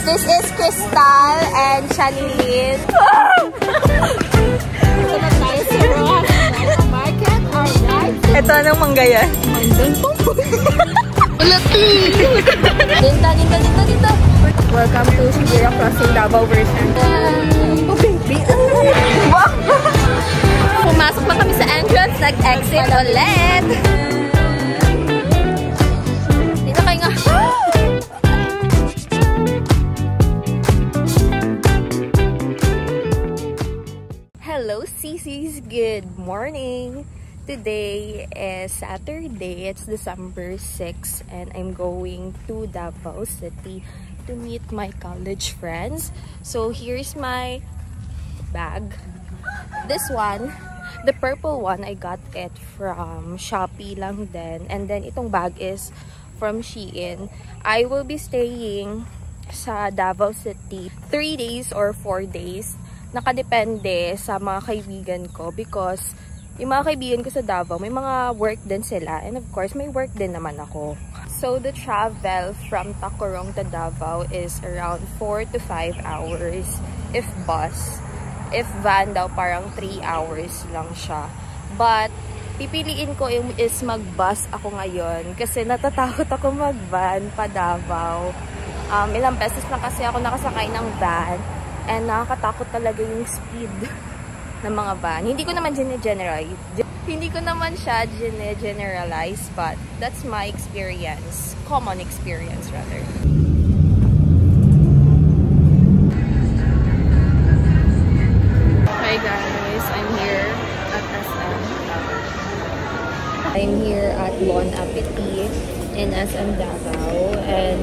This is Crystal and Chanilyn. Ito na tayo sa Ross Market. Alright. Ito, anong manggayan? Mandun po. Dinta. Welcome to Shibuya Crossing Davao version. Oh, baby. Pumasok pa kami sa entrance. Nag-exit ulit. Dito kayo nga. Hello, sissies. Good morning. Today is Saturday. It's December 6 and I'm going to Davao City to meet my college friends. So here's my bag. This one, the purple one, I got it from Shopee lang din. And then itong bag is from Shein. I will be staying sa Davao City 3 days or 4 days. Nakadepende sa mga kaibigan ko because yung mga kaibigan ko sa Davao, may mga work din sila. And of course, may work din naman ako. So, the travel from Tacurong to Davao is around 4 to 5 hours if bus. If van daw, parang 3 hours lang siya. But, pipiliin ko is mag-bus ako ngayon kasi natatakot ako mag-van pa Davao. Ilang beses na kasi ako nakasakay ng van and nakakatakot talaga yung speed ng mga van. Hindi ko naman siya generalize, but that's my experience. Common experience, rather. Hi guys, I'm here at SM. I'm here at Bon Appetit in SM Davao, and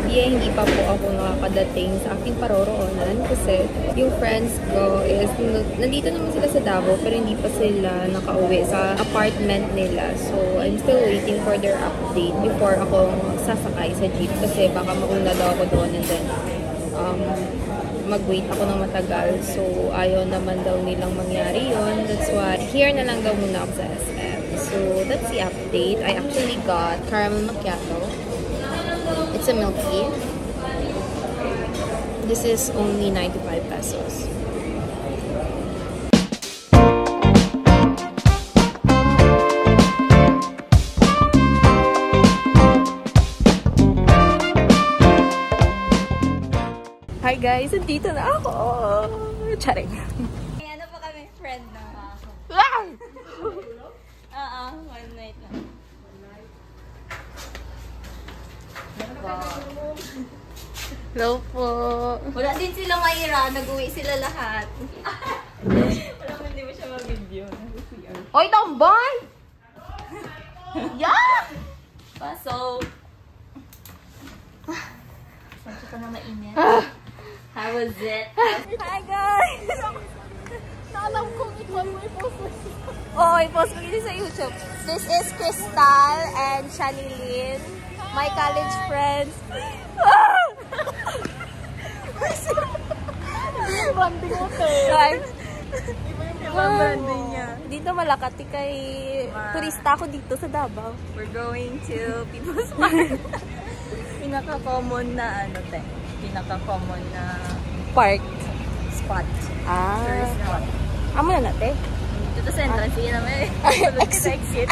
hindi pa po ako nakakadating sa aking paroroonan kasi yung friends ko is nandito naman sila sa Davao pero hindi pa sila nakauwi sa apartment nila. So, I'm still waiting for their update before ako sasakay sa jeep kasi baka mauna daw ako doon and then mag-wait ako ng matagal. So, ayaw naman daw nilang mangyari yun. That's why here na lang daw muna ako sa SM. So, that's the update. I actually got caramel macchiato. It's a milk tea. This is only 95 pesos. Hi guys, nandito na ako. Charing. Ano pa kami friend na? One night lang. Hello po. Wala din sila Mayra, nag-uwi sila lahat. Wala man, hindi mo siya ma-video. Oy, tomboy! Yeah! Pasok. Saan ka na mainit? How was it? Hi guys! Naalam kong i-post mo. Oo, i-post ko dito sa YouTube. This is Crystal and Chanilyn, my college friends. Yung branding mo, te. Yung branding niya. Dito Malakati kay turista ako dito sa Davao. We're going to People's Park. Pinaka-common na ano, te. Pinaka-common na Park. spot. Ah. Tourist spot. Amo na natin. Dito sa entrance, yun naman. Exit.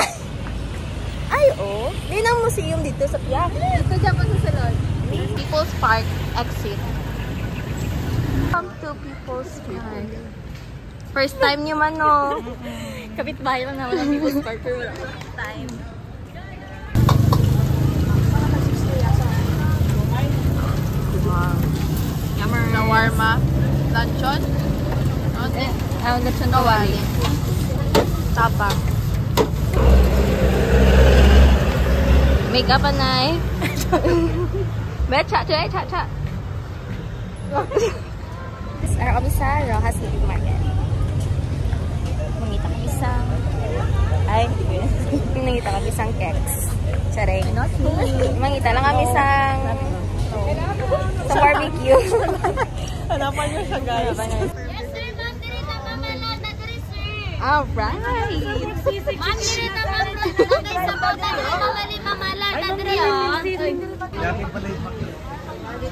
Ay, oh. May nang museum dito sa Piak. Dito dyan pa sa salon. People's Park exit. Come to People's Park. First time nyo man, no? Kapit-bahay lang naman ang People's Park, pero wala time. Wow. Shawarma. Luncheon? Okay. Lechon kawali. Tapa. Makeup anay. Cha. Araw kami sa Rojas City Market. Mangita kami isang Nangita kami isang keks. Charing. Mangita lang kami sa barbecue. Hanapan nyo siya, guys. Yes, sir. Ma'am, dirita mamalada diri, sir. Alright. Ma'am, dirita mamalada sa bawda. Mawali mamalada diri, oh.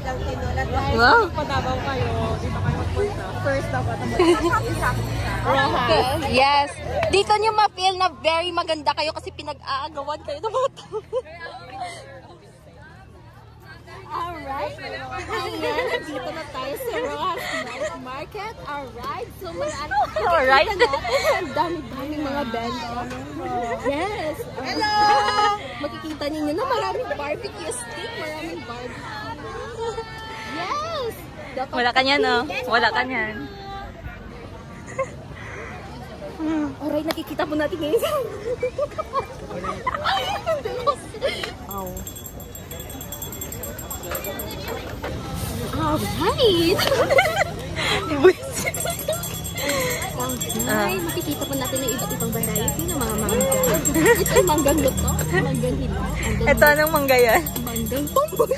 Wow. Padabaw kayo, dito kayo magpunta. First dapat Yes. Dito niyo ma-feel na very maganda kayo kasi pinag-aagawan kayo ng mga tao. Alright. Ayan, dito na tayo sa Rojas Night Market. Alright. So, Alright. ang dami-dami mga bento. Yes. Hello! Makikita ninyo na maraming barbecue stick, maraming barbecue. Yes! Dapat Wala ka niyan, no? Wala ka niyan. Alright, nakikita po natin ngayon. Wow. Alright! Alright, makikita po natin ang iba't ibang variety ng mga mangga. Ito yung manggang luto, manggang hilaw, Ito anong mangga yan? manggang pomboy.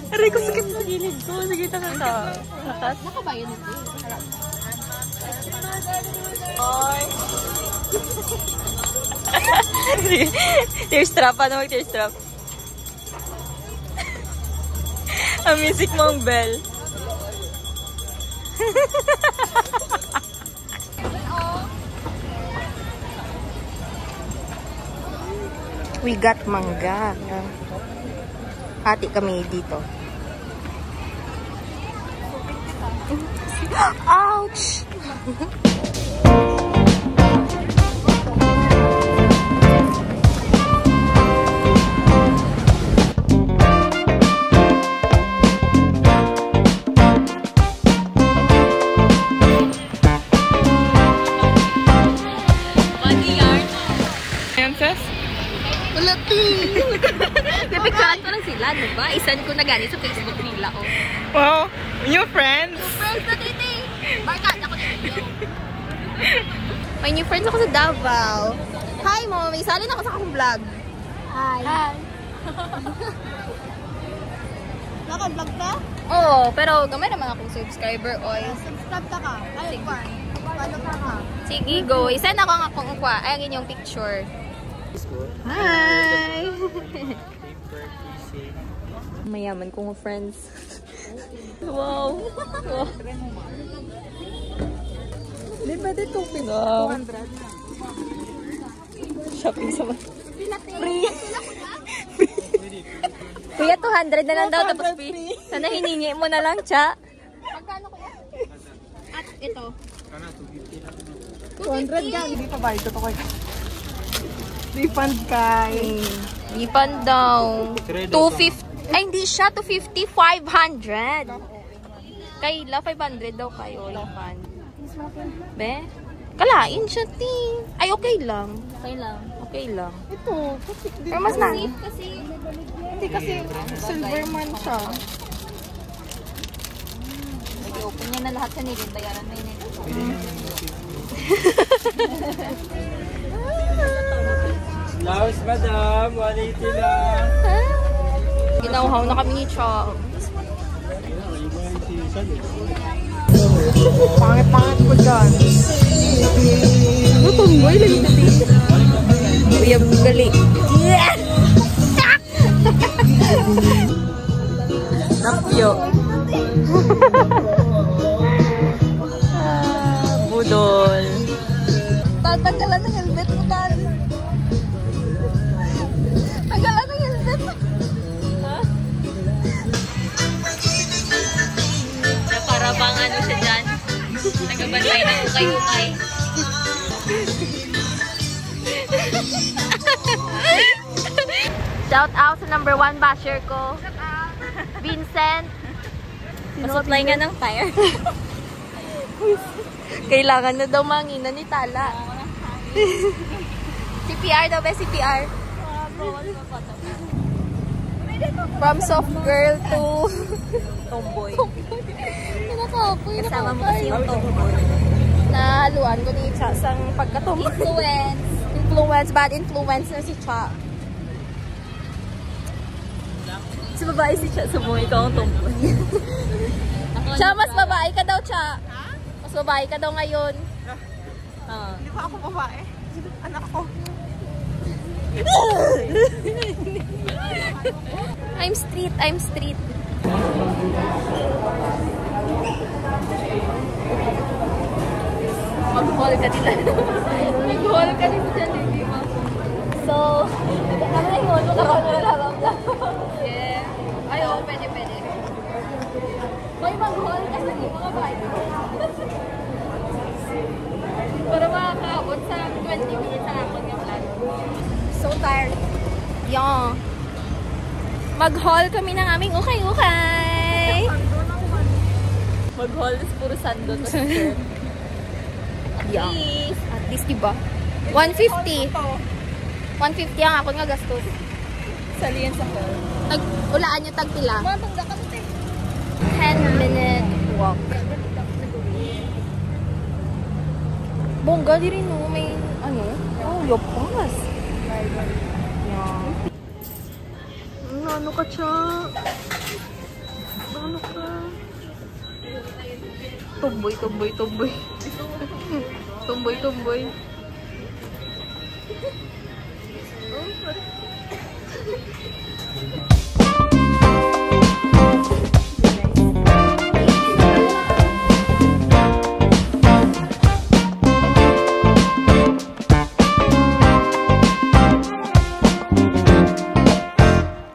Aray ko, sakit sa gilid ko. Sige, taka ka. Lakas. Nakabayan ito. Sige. Tear strap. Paano mag-tear strap? Ang music mo ang bell. We got mangga. Hati kami dito. Ouch! Pipicturean ko lang sila, diba? Isan ko na gani sa Facebook nila ko. Wow! New friends! Friends na titi! Barkada ko dito. May new friends ako sa Davao. Hi mo, may sali na ako sa akong vlog. Hi. Hi. Naka-vlog ka? Oo, pero gamay naman akong subscriber, oy. Subscribe ka ka? Ay, paano ka? Sige, go. Isend ako nga kung kwa. Ayan yung picture. Hi! Mayaman kong friends. Wow! Wow. Di ba dito wow. 200. Shopping sa free. Kuya, 200 na lang daw tapos free. Sana hiningi mo na lang, cha. Magkano kuya? At ito? 200 ka, hindi pa bayad ko to kayo. Refund kay. Refund daw. 250. Ay, hindi siya. 250. 500. Kayla, 500 daw kayo. Refund. Be? Kalain siya, ti. Ay, okay lang. Okay lang. Okay lang. Ito. Pero mas na. Kasi, Hindi kasi silver man siya. open niya na lahat sa nilid. Bayaran na yun. Laos, madam. 180 lang. Ginauhaw na kami ni Chong. Pangit-pangit ko dyan. Ano tomboy? Lagi na din. Kuya, gali. Yeah! Napyo. Budol. tatanggalan ng helmet mo, Tan. Tanggalan ng helmet mo. Na para bang ano siya dyan? Nagabantay ng ukay-ukay. Shout out sa number 1 basher ko. Vincent. Pasupply nga ng tire. Kailangan na daw mangina ni Tala. CPR daw ba? CPR. From soft girl to tomboy. Pinakapoy. Kasama mo kasi yung tomboy. Nahaluan ko ni Cha sang pagkatomboy. Influence. Bad influence na si Cha. Sa babae si Cha. Sumo, ikaw ang tomboy. Cha, mas babae ka daw, Cha. Mas babae ka daw ngayon. Hindi pa ako babae. Anak ko. I'm street. Mag-haul ka nila. Mag-haul ka nila dyan, hindi mo. So, kami na yun, magkaroon mo na lang. Yeah. Ay, oo, pwede. May mag-haul ka sa mga bahay. Para makakaabot sa 20 minutes ang akong yung plan. So tired. Yung. Mag-haul kami ng aming ukay-ukay. Mag-haul is puro sando. At least, diba? 150. 150 ang ako nga gastos. Saliyan sa hall. Ulaan nyo tagpila. 10-minute walk. Bongga di rin, no? May, yopas. Yeah. Ano ka, Cha? Ano ka? Tumboy. Tumboy.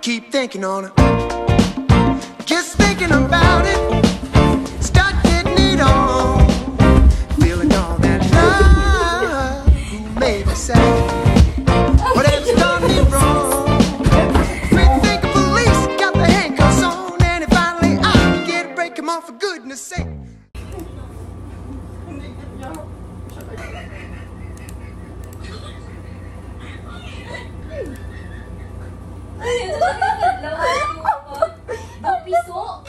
Keep thinking on it. Just thinking about it. Start getting it on. Feeling all that love. Who made me sad? Whatever's done me wrong. Think the police got the handcuffs on. And finally I can get a break. Come on, for goodness sake. Ang piso!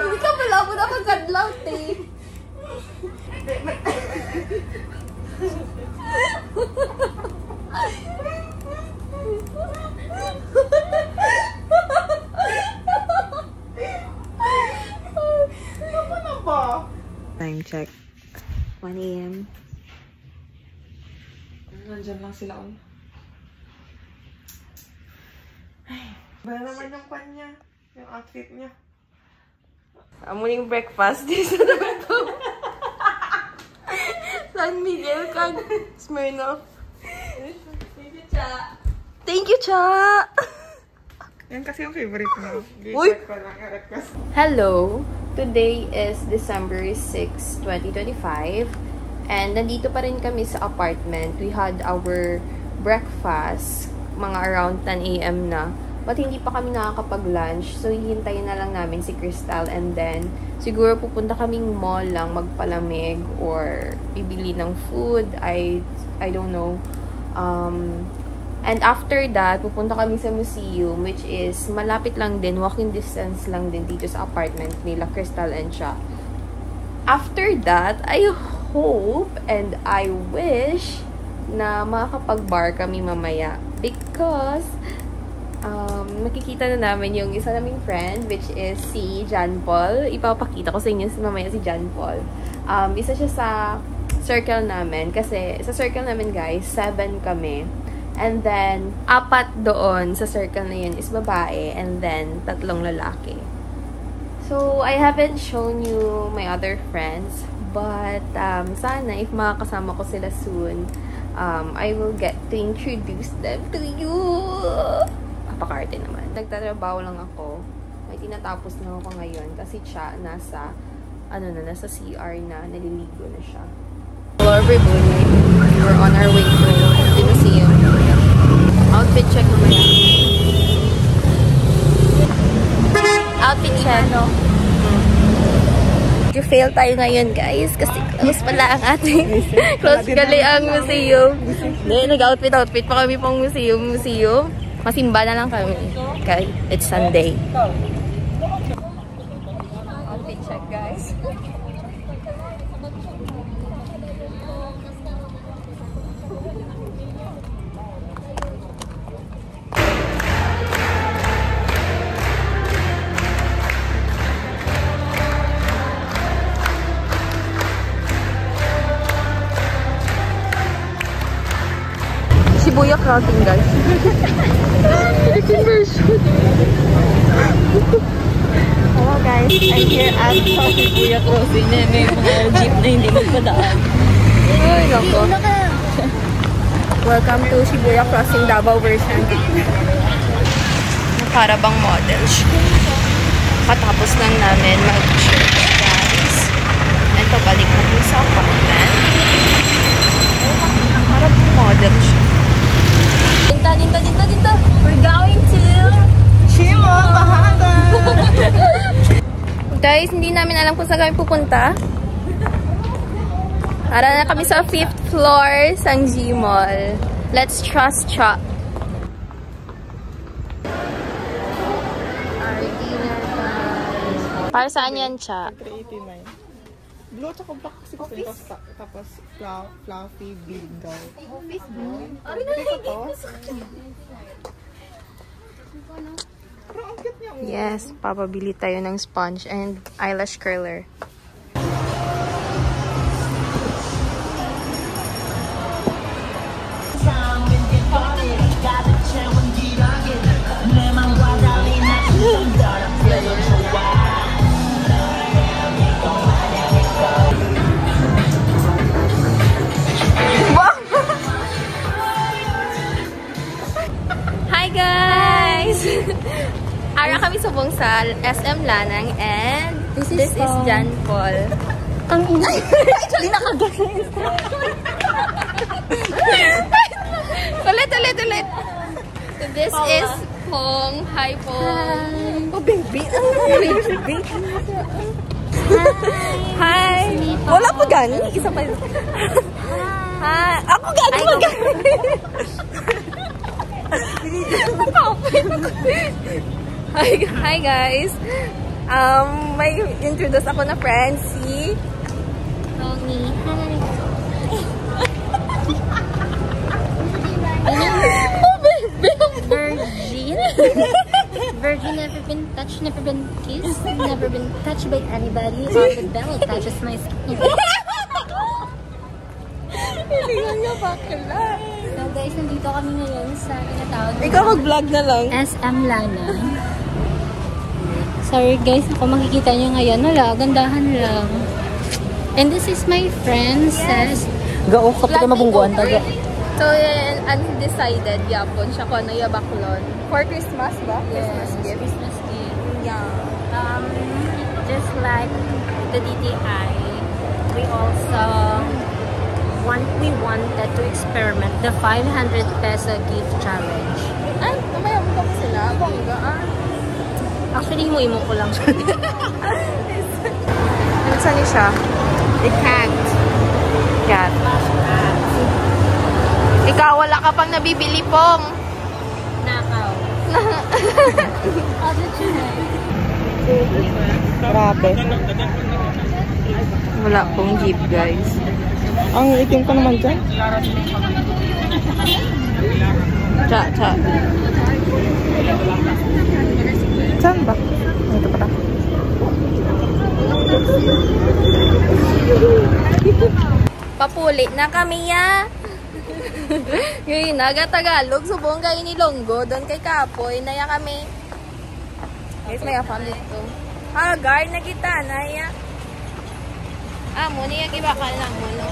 Hindi ka pala mo na kagadlaw, eh. Time check. 1 AM. Nandyan lang sila. Ay, ba naman yung pan niya? Yung outfit niya. Morning breakfast. Dito na ito. San Miguel kag Smirnoff. Thank you, Cha. Thank you, Cha. Yan kasi yung favorite mo. Uy! Ko lang request. Hello! Today is December 6, 2025. And nandito pa rin kami sa apartment. We had our breakfast mga around 10 AM na. But hindi pa kami nakakapag-lunch. So, hihintayin na lang namin si Crystal. And then, siguro pupunta kaming mall lang magpalamig or bibili ng food. I don't know. And after that, pupunta kami sa museum, which is malapit lang din, walking distance lang din dito sa apartment nila, Crystal and Cha. After that, I hope and I wish na makakapag-bar kami mamaya. Because, makikita na namin yung isa naming friend, which is si John Paul. Ipapakita ko sa inyo mamaya si John Paul. Isa siya sa circle namin. Kasi sa circle namin, guys, 7 kami. And then, 4 doon sa circle na yun is babae. And then, 3 lalaki. So, I haven't shown you my other friends. But, sana, if makakasama ko sila soon, I will get to introduce them to you. Kapakarte naman. Nagtatrabaho lang ako. May tinatapos na ako ngayon. Kasi siya, nasa CR na, naliligo na siya. Hello, everybody. We're on our way to the museum. Outfit check naman. Outfit check. Fail tayo ngayon, guys. Kasi close pala ang ating close gali ang museum. Hindi, nag-outfit pa kami pang museum. Masimba na lang kami. Okay, it's Sunday. Outfit check, guys. Shibuya Crossing, guys. Hello guys, I'm here at Shibuya Crossing. May mga jeep na hindi magpadaan. Ay, nako. Welcome to Shibuya Crossing Davao version. Para bang model siya. Katapos lang namin mag-church, guys. And pabalik natin sa apartment. Para bang model siya. Dinta. We're going to Chimo, Bahada! Guys, hindi namin alam kung saan kami pupunta. Para na kami sa 5th floor sa G-Mall. Let's trust Cha. Our dinner, guys. Para saan yan, Cha? 389. Blue tsaka black kasi gusto nito. Tapos fluffy big daw. Yes, papabili tayo ng sponge and eyelash curler. Hi guys! Ara kami subong sa SM Lanang and this is John Paul. Ang ina. Actually, nakagasay. Ulit. This is Pong. Hi, Pong. Oh, baby. Baby. Hi. Wala pa gani. Isa pa. Hi. Ako gani. Hi guys. May introduce ako na friend si Tony. Oh, baby. Virgin, never been touched, never been kissed, never been touched by anybody. All the bell touches my skin. Hindi nga bakla. So guys, nandito kami ngayon sa tinatawag na Ikaw mag-vlog na lang. SM Lana. Sorry guys, ako makikita nyo ngayon. Wala, gandahan lang. And this is my friend, says... Gao ka pa mabungguan taga. So, undecided yapon siya ko na yabaklon. For Christmas ba? Christmas gift. Christmas gift. Yeah. Just like the DTI, we wanted to experiment the 500 peso gift challenge. Ay, mamaya mo pa sila. Bongga, Actually, imo ko lang. Ano saan siya? The cat. Cat. Ikaw, wala ka pang nabibili, Pong. Nakaw. Grabe. Wala pong jeep, guys. Ang itim ko naman dyan. Cha. Saan ba? Ito pa. Papuli na kami ya. Ngayon, naga-Tagalog. Subong kayo ni Longgo. Doon kay Kapoy. Naya kami. Guys, may afam dito. Guard na kita. Naya. Muna yung ibakal lang mo, no?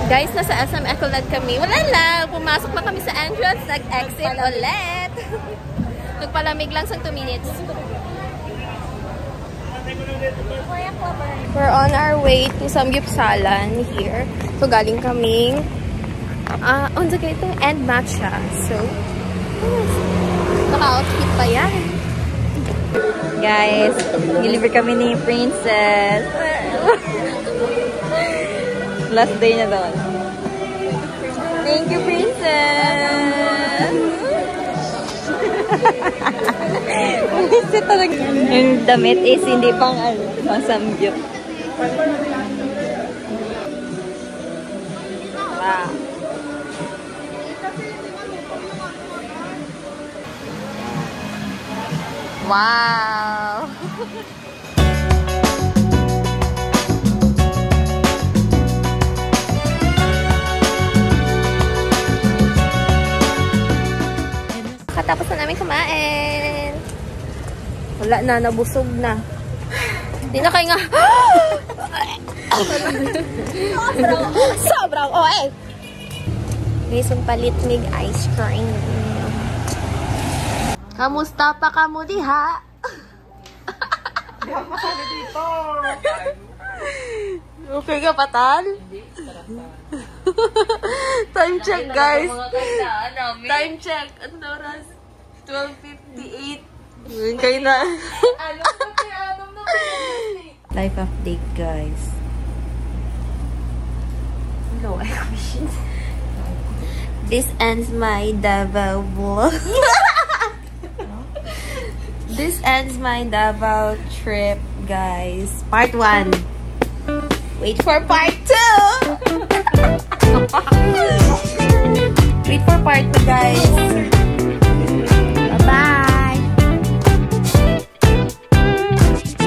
Guys, nasa SM Ecolad kami. Wala lang. Pumasok na kami sa entrance. Nag-exit ulit. Nagpalamig lang sa 2 minutes. We're on our way to Samgyupsalan here. So, galing kaming on the gate and matcha. So, naka-outfit pa yan. Guys, deliver kami ni Princess. Last day na doon. Thank you, Princess! kasi talaga. Yung damit is hindi pang masamgyup. Wow. Wow. Katapos na namin kumain. Wala na, nabusog na. Hindi na kayo nga. Sobrang oe. Guys, yung palitmig ice cream. Kamusta pa ka mo diha? Hindi ako masali dito. Okay ka, Patal? Time check, guys. Time check. Ano oras? 12:58. Kayo na. Life update, guys. No, I wish. This ends my Davao vlog. This ends my Davao trip, guys. Part 1. Wait for part 2! Wait for part 2, guys.